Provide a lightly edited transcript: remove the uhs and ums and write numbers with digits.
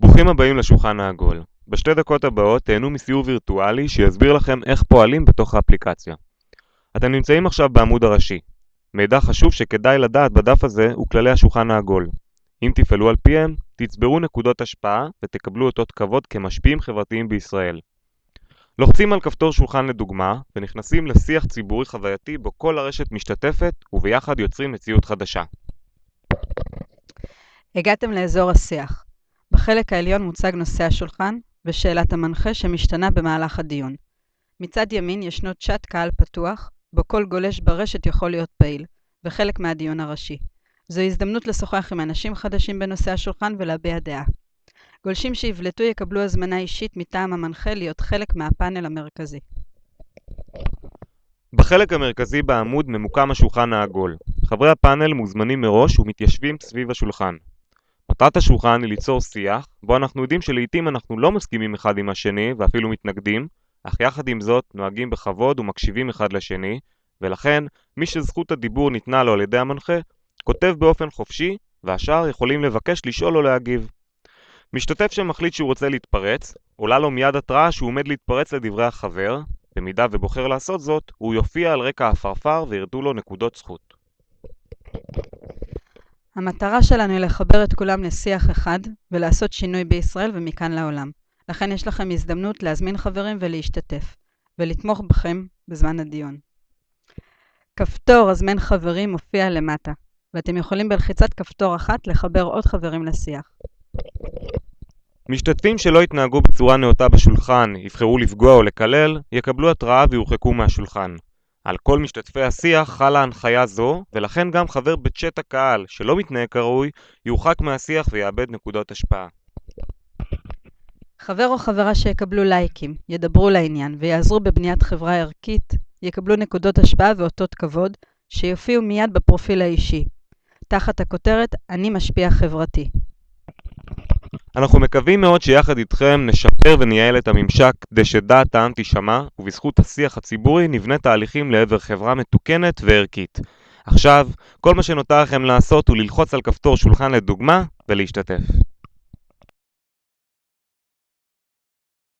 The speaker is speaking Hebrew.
ברוכים הבאים לשולחן העגול. בשתי דקות הבאות תהנו מסיור וירטואלי שיסביר לכם איך פועלים בתוך האפליקציה. אתם נמצאים עכשיו בעמוד הראשי. מידע חשוב שכדאי לדעת בדף הזה הוא כללי השולחן העגול. אם תפעלו על פיהם, תצברו נקודות השפעה ותקבלו אותות כבוד כמשפיעים חברתיים בישראל. לוחצים על כפתור שולחן לדוגמה ונכנסים לשיח ציבורי חווייתי בו כל הרשת משתתפת וביחד יוצרים מציאות חדשה. הגעתם לאזור השיח. בחלק העליון מוצג נושא השולחן ושאלת המנחה שמשתנה במהלך הדיון. מצד ימין ישנו צ'אט קהל פתוח, בו כל גולש ברשת יכול להיות פעיל, וחלק מהדיון הראשי. זו הזדמנות לשוחח עם אנשים חדשים בנושא השולחן ולהביע דעה. גולשים שיבלטו יקבלו הזמנה אישית מטעם המנחה להיות חלק מהפאנל המרכזי. בחלק המרכזי בעמוד ממוקם השולחן העגול. חברי הפאנל מוזמנים מראש ומתיישבים סביב השולחן. מטרת השולחן היא ליצור שיח, בו אנחנו יודעים שלעיתים אנחנו לא מסכימים אחד עם השני ואפילו מתנגדים, אך יחד עם זאת נוהגים בכבוד ומקשיבים אחד לשני, ולכן מי שזכות הדיבור ניתנה לו על ידי המנחה, כותב באופן חופשי, והשאר יכולים לבקש לשאול או להגיב. משתתף שמחליט שהוא רוצה להתפרץ, עולה לו מיד התראה שהוא עומד להתפרץ לדברי החבר, במידה ובוחר לעשות זאת, הוא יופיע על רקע הפרפר וירדו לו נקודות זכות. המטרה שלנו היא לחבר את כולם לשיח אחד ולעשות שינוי בישראל ומכאן לעולם. לכן יש לכם הזדמנות להזמין חברים ולהשתתף, ולתמוך בכם בזמן הדיון. כפתור הזמן חברים מופיע למטה, ואתם יכולים בלחיצת כפתור אחת לחבר עוד חברים לשיח. משתתפים שלא יתנהגו בצורה נאותה בשולחן, יבחרו לפגוע או לקלל, יקבלו התראה ויורחקו מהשולחן. על כל משתתפי השיח חלה הנחיה זו, ולכן גם חבר בצ'אט הקהל שלא מתנהג כראוי, יורחק מהשיח ויאבד נקודות השפעה. חבר או חברה שיקבלו לייקים, ידברו לעניין ויעזרו בבניית חברה ערכית, יקבלו נקודות השפעה ואותות כבוד, שיופיעו מיד בפרופיל האישי. תחת הכותרת, אני משפיע חברתי. אנחנו מקווים מאוד שיחד איתכם נשפר ונייעל את הממשק כדי שדעת העם תישמע, ובזכות השיח הציבורי נבנה תהליכים לעבר חברה מתוקנת וערכית. עכשיו, כל מה שנותר לכם לעשות הוא ללחוץ על כפתור שולחן לדוגמה ולהשתתף.